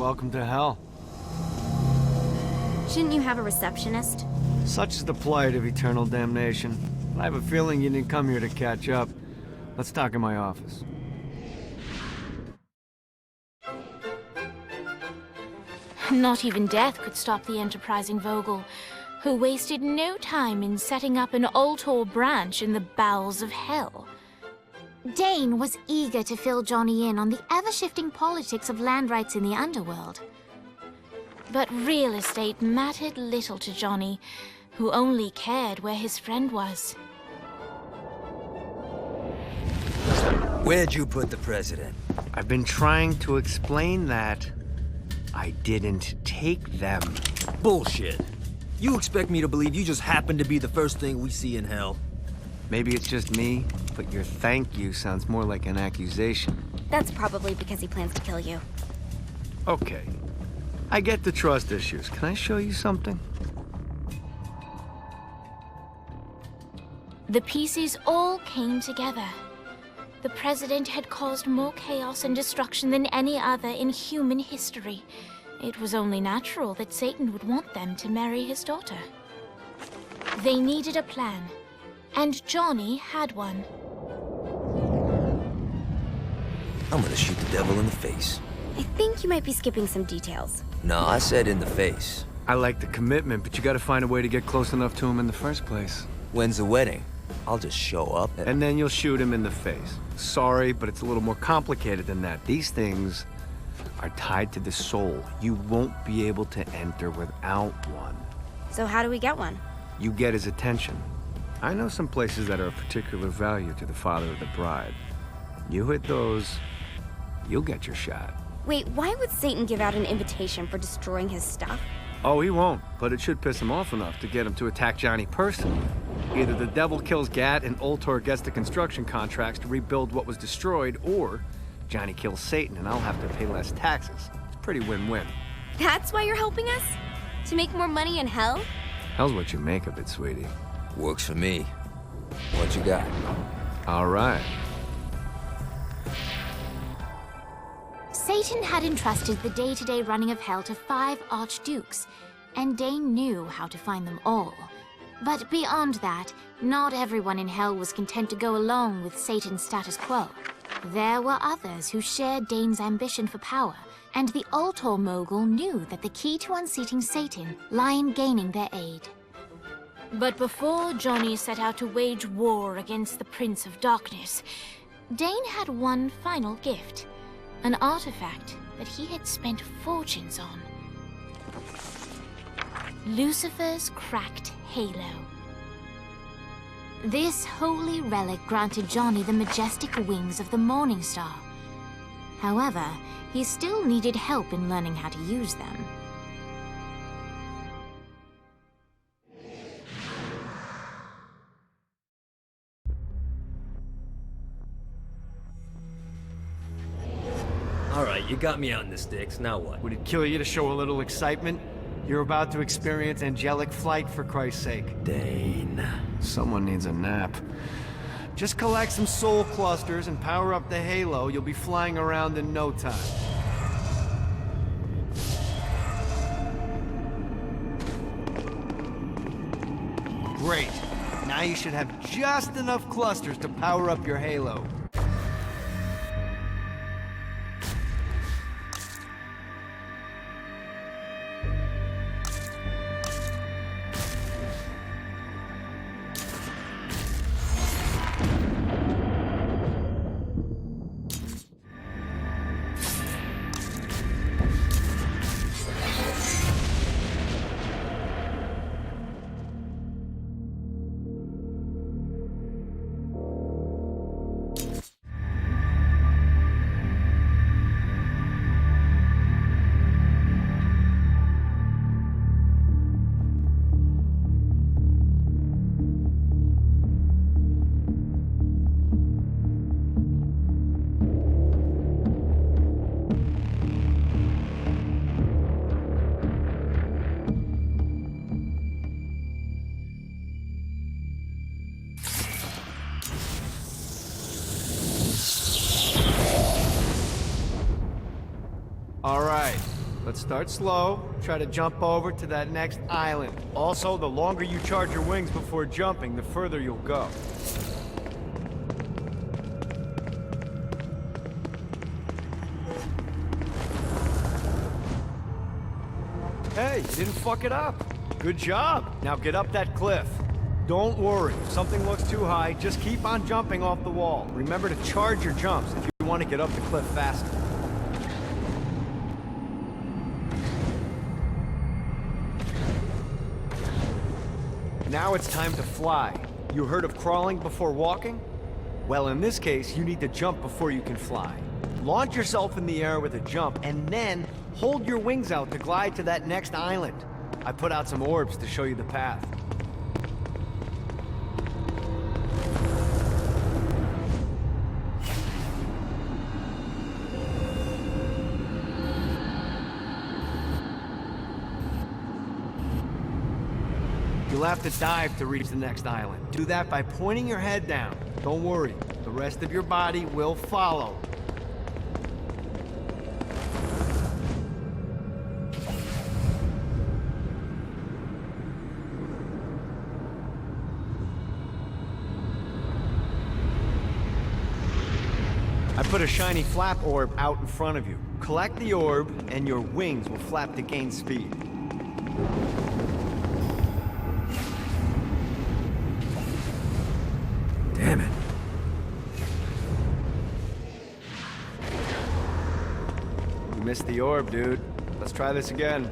welcome to hell. Shouldn't you have a receptionist? Such is the plight of eternal damnation. I have a feeling you didn't come here to catch up. Let's talk in my office. Not even death could stop the enterprising Vogel, who wasted no time in setting up an Ultor branch in the bowels of hell. Dane was eager to fill Johnny in on the ever-shifting politics of land rights in the underworld. But real estate mattered little to Johnny, who only cared where his friend was. Where'd you put the president? I've been trying to explain that. I didn't take them. Bullshit. You expect me to believe you just happened to be the first thing we see in hell? Maybe it's just me, but your thank you sounds more like an accusation. That's probably because he plans to kill you. Okay. I get the trust issues. Can I show you something? The pieces all came together. The president had caused more chaos and destruction than any other in human history. It was only natural that Satan would want them to marry his daughter. They needed a plan, and Johnny had one. I'm gonna shoot the devil in the face. I think you might be skipping some details. No, I said in the face. I like the commitment, but you gotta find a way to get close enough to him in the first place. When's the wedding? I'll just show up And then you'll shoot him in the face. Sorry, but it's a little more complicated than that. These things are tied to the soul. You won't be able to enter without one. So how do we get one? You get his attention. I know some places that are of particular value to the father of the bride. You hit those, you'll get your shot. Wait, why would Satan give out an invitation for destroying his stuff? Oh, he won't, but it should piss him off enough to get him to attack Johnny personally. Either the devil kills Gat and Ultor gets the construction contracts to rebuild what was destroyed, or Johnny kills Satan and I'll have to pay less taxes. It's pretty win-win. That's why you're helping us? To make more money in hell? Hell's what you make of it, sweetie. Works for me. What you got? All right. Satan had entrusted the day-to-day running of hell to 5 archdukes, and Dane knew how to find them all. But beyond that, not everyone in hell was content to go along with Satan's status quo. There were others who shared Dane's ambition for power, and the Ultor mogul knew that the key to unseating Satan lay in gaining their aid. But before Johnny set out to wage war against the Prince of Darkness, Dane had one final gift, an artifact that he had spent fortunes on. Lucifer's cracked halo. This holy relic granted Johnny the majestic wings of the Morning Star. However, he still needed help in learning how to use them. All right, you got me out in the sticks. Now what? Would it kill you to show a little excitement? You're about to experience angelic flight, for Christ's sake. Dane. Someone needs a nap. Just collect some soul clusters and power up the halo. You'll be flying around in no time. Great. Now you should have just enough clusters to power up your halo. All right, Let's start slow. Try to jump over to that next island. Also, the longer you charge your wings before jumping, the further you'll go. Hey, you didn't fuck it up. Good job. Now get up that cliff. Don't worry, if something looks too high, just keep on jumping off the wall. Remember to charge your jumps if you want to get up the cliff faster. Now it's time to fly. You heard of crawling before walking? Well, in this case, you need to jump before you can fly. Launch yourself in the air with a jump, and then hold your wings out to glide to that next island. I put out some orbs to show you the path. You'll have to dive to reach the next island. Do that by pointing your head down. Don't worry, the rest of your body will follow. I put a shiny flap orb out in front of you. Collect the orb, and your wings will flap to gain speed. Damn it. You missed the orb, dude. Let's try this again.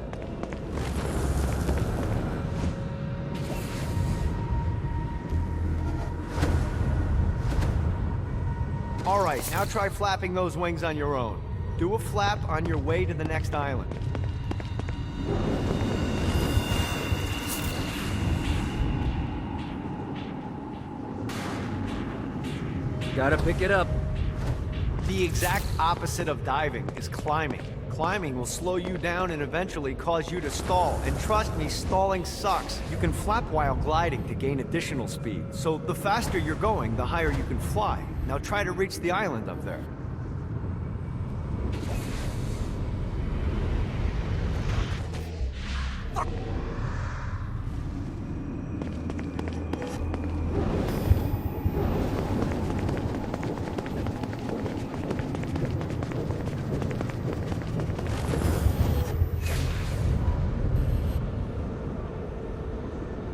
All right, now try flapping those wings on your own. Do a flap on your way to the next island. Gotta pick it up. The exact opposite of diving is climbing. Climbing will slow you down and eventually cause you to stall. And trust me, stalling sucks. You can flap while gliding to gain additional speed. So the faster you're going, the higher you can fly. Now try to reach the island up there.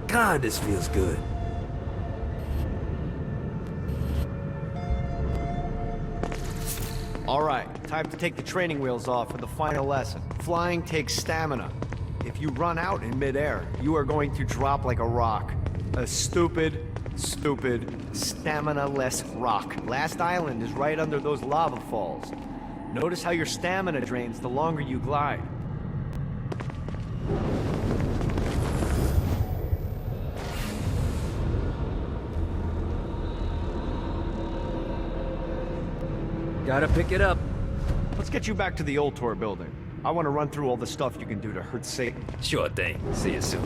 God, this feels good. All right, time to take the training wheels off for the final lesson. Flying takes stamina. If you run out in midair, you are going to drop like a rock. A stupid, stamina-less rock. Last island is right under those lava falls. Notice how your stamina drains the longer you glide. Gotta pick it up. Let's get you back to the old tour building. I want to run through all the stuff you can do to hurt Satan. Sure thing. See you soon.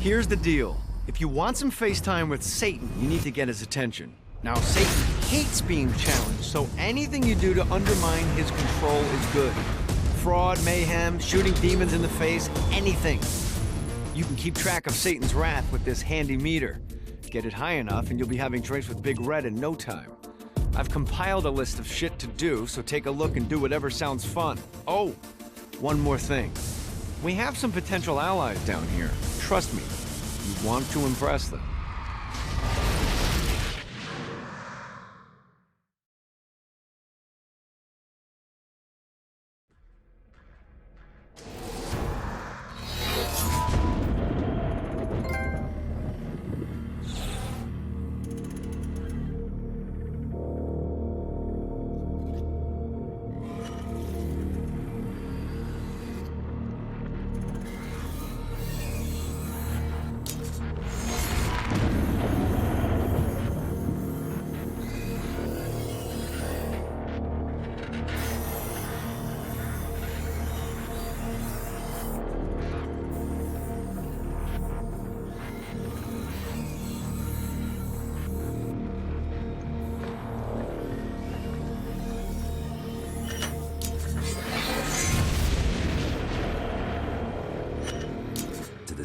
Here's the deal. If you want some FaceTime with Satan, you need to get his attention. Now, Satan hates being challenged, so anything you do to undermine his control is good. Fraud, mayhem, shooting demons in the face, anything. You can keep track of Satan's wrath with this handy meter. Get it high enough and you'll be having drinks with Big Red in no time. I've compiled a list of shit to do, so take a look and do whatever sounds fun. Oh, one more thing. We have some potential allies down here. Trust me, you want to impress them.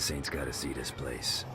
Saint's gotta see this place.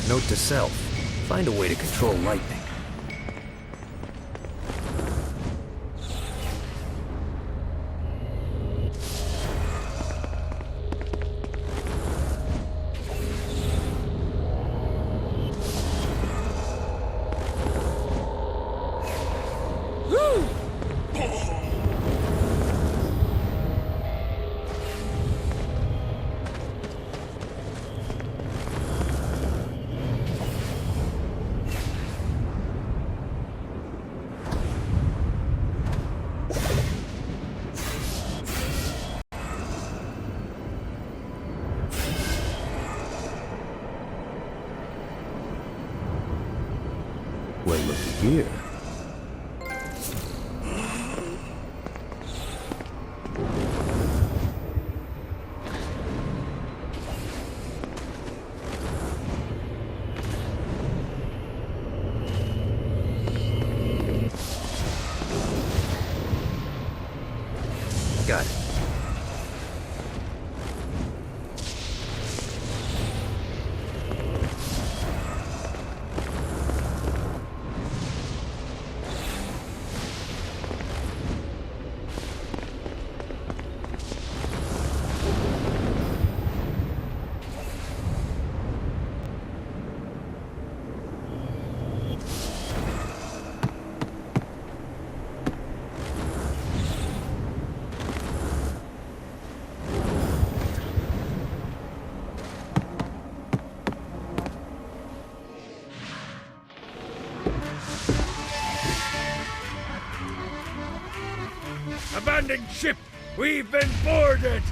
Note to self, find a way to control lightning. Well, looky here. Got it. Abandoned ship! We've been boarded!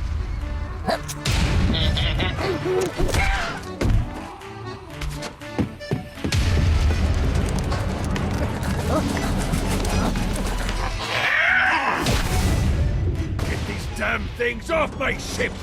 Get these damn things off my ship!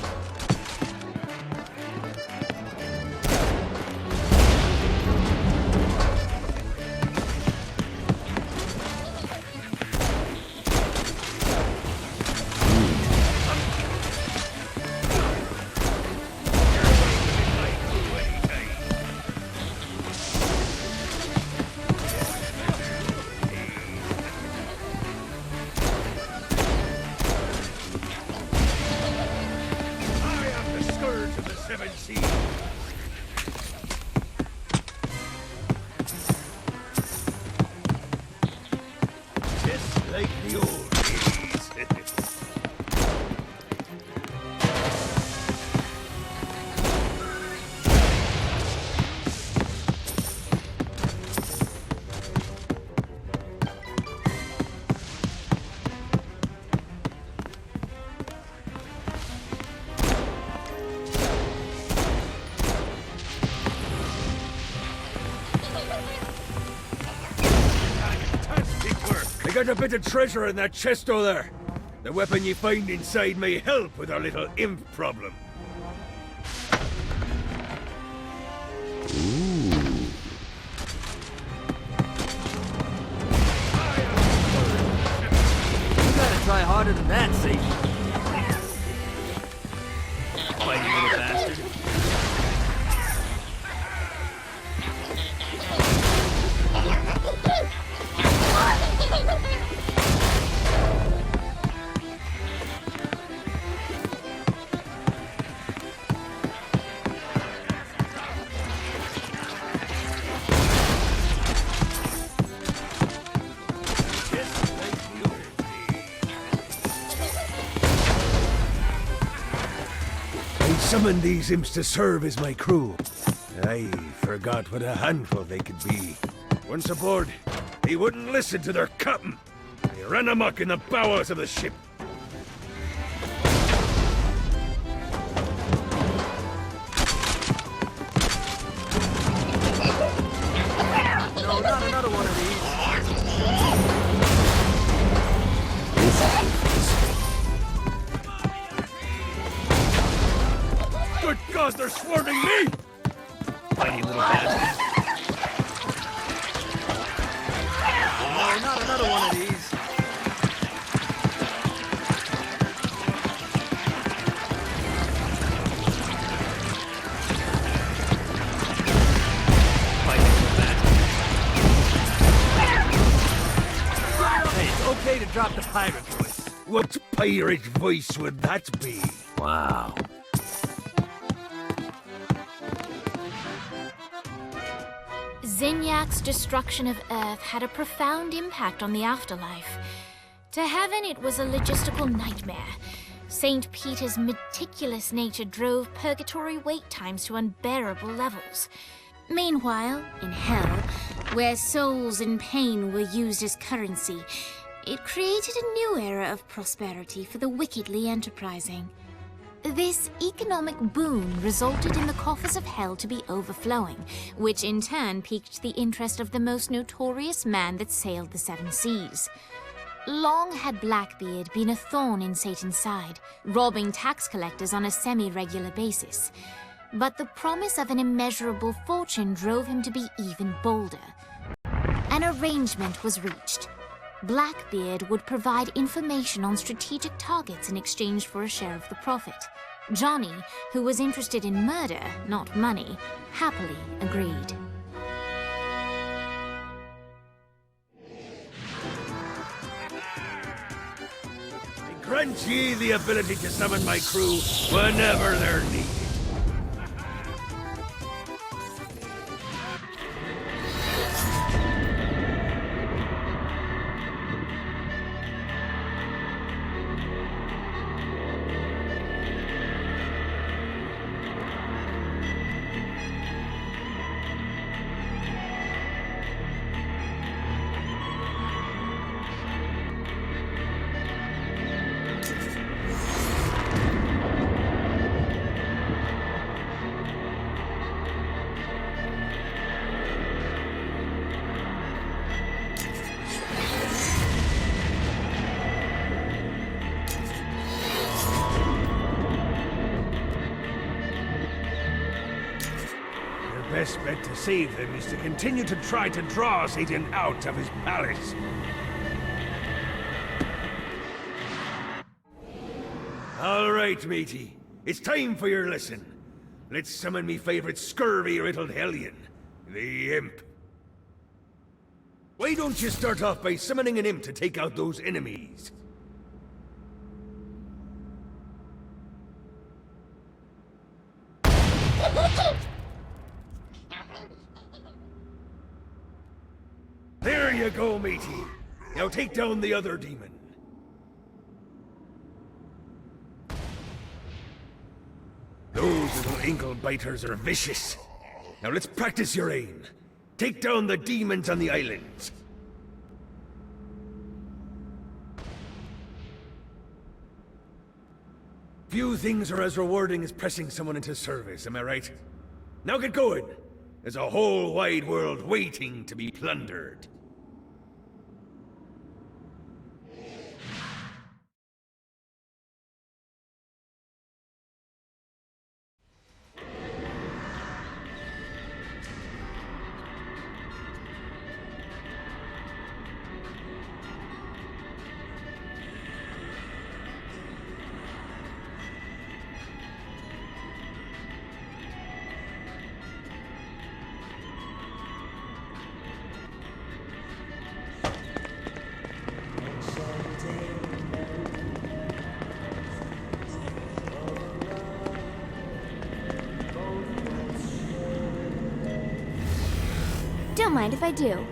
I got a bit of treasure in that chest over there. The weapon you find inside may help with our little imp problem. You gotta try harder. harder than that, Satan. Fighty little bastard. Summoned these imps to serve as my crew. I forgot what a handful they could be. Once aboard, they wouldn't listen to their captain. They ran amok in the bowels of the ship. No, not another one of these. Good God, they're swarming me! Fighty little bastard. No, not another one of these. Fighty little bastard. Hey, it's okay to drop the pirate voice. What pirate voice would that be? Wow. Zinyak's destruction of Earth had a profound impact on the afterlife. To heaven, it was a logistical nightmare. St. Peter's meticulous nature drove purgatory wait times to unbearable levels. Meanwhile, in hell, where souls in pain were used as currency, it created a new era of prosperity for the wickedly enterprising. This economic boon resulted in the coffers of hell to be overflowing, which in turn piqued the interest of the most notorious man that sailed the seven seas. Long had Blackbeard been a thorn in Satan's side, robbing tax collectors on a semi-regular basis. But the promise of an immeasurable fortune drove him to be even bolder. An arrangement was reached. Blackbeard would provide information on strategic targets in exchange for a share of the profit. Johnny, who was interested in murder, not money, happily agreed. I grant ye the ability to summon my crew whenever they're needed. Best bet to save him is to continue to try to draw Satan out of his palace. All right, matey. It's time for your lesson. Let's summon me favorite scurvy-riddled hellion, the imp. Why don't you start off by summoning an imp to take out those enemies? There you go, matey. Now take down the other demon. Those little ankle biters are vicious. Now let's practice your aim. Take down the demons on the islands. Few things are as rewarding as pressing someone into service, am I right? Now get going. There's a whole wide world waiting to be plundered. Don't mind if I do.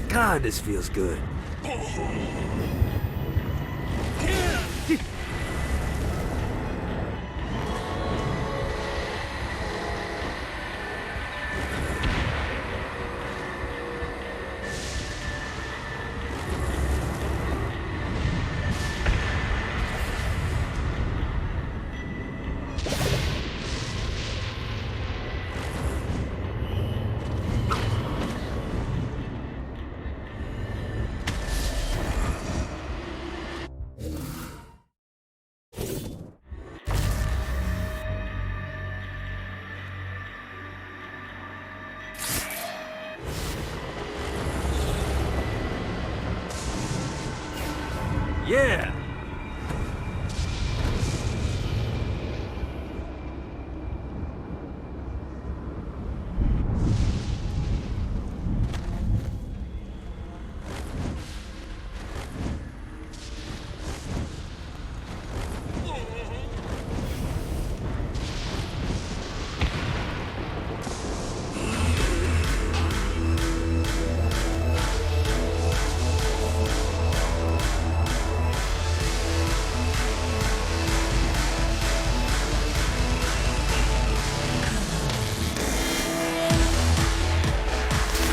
God, this feels good. Yeah!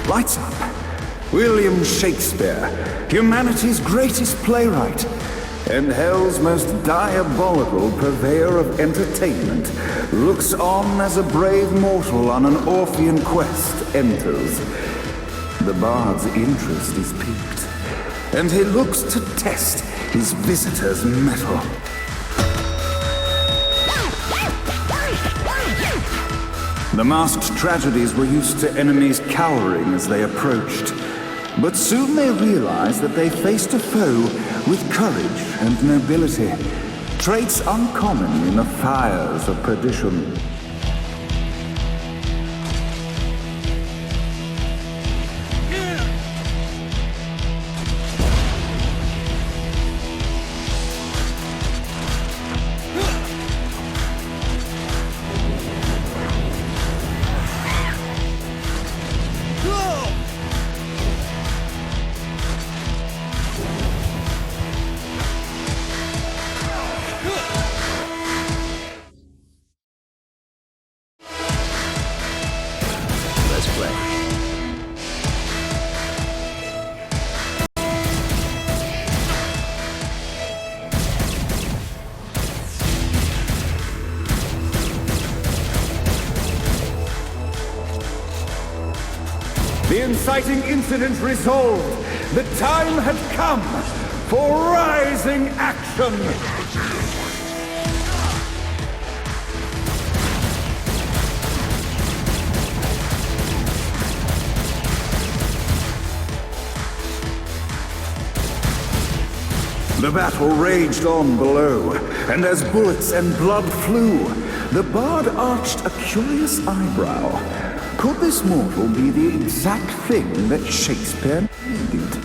Lights up. William Shakespeare, humanity's greatest playwright, and hell's most diabolical purveyor of entertainment, looks on as a brave mortal on an Orphean quest enters. The bard's interest is piqued, and he looks to test his visitor's mettle. The masked tragedies were used to enemies cowering as they approached. But soon they realized that they faced a foe with courage and nobility, traits uncommon in the fires of perdition. The inciting incident resolved. The time had come for rising action. The battle raged on below, and as bullets and blood flew, the bard arched a curious eyebrow. Could this mortal be the exact thing that Shakespeare needed?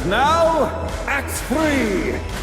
now, Act 3!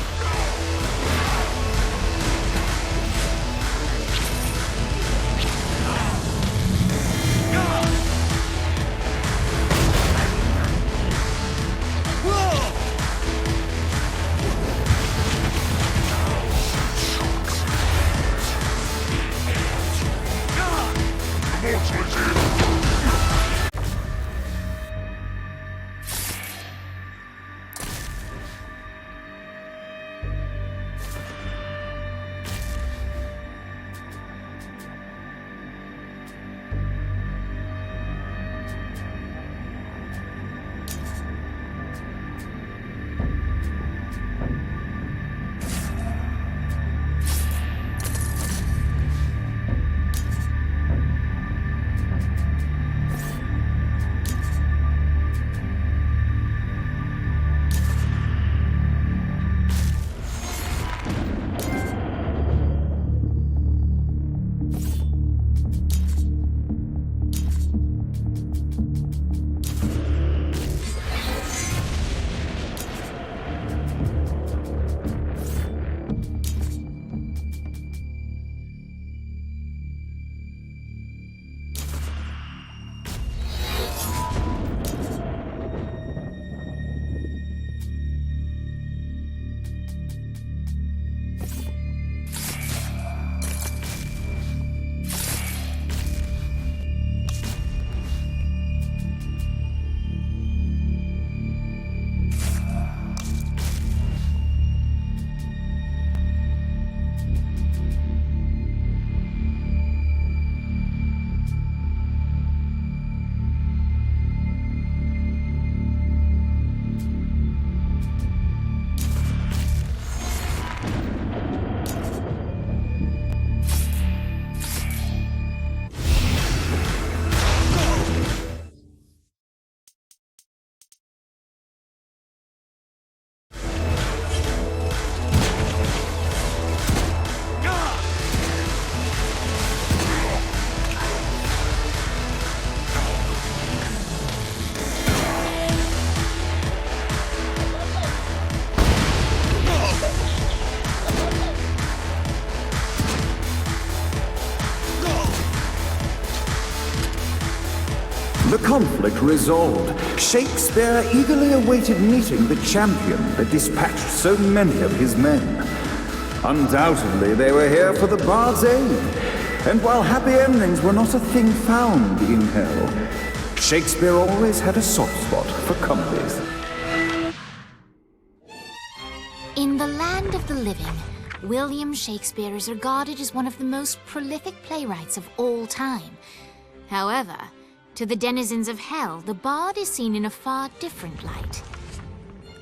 The conflict resolved, Shakespeare eagerly awaited meeting the champion that dispatched so many of his men. Undoubtedly, they were here for the bard's aid, and while happy endings were not a thing found in hell, Shakespeare always had a soft spot for comedies. In the land of the living, William Shakespeare is regarded as one of the most prolific playwrights of all time. However, to the denizens of hell, the bard is seen in a far different light.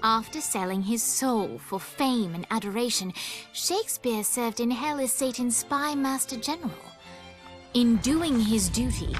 After selling his soul for fame and adoration, Shakespeare served in hell as Satan's spy master general. In doing his duty,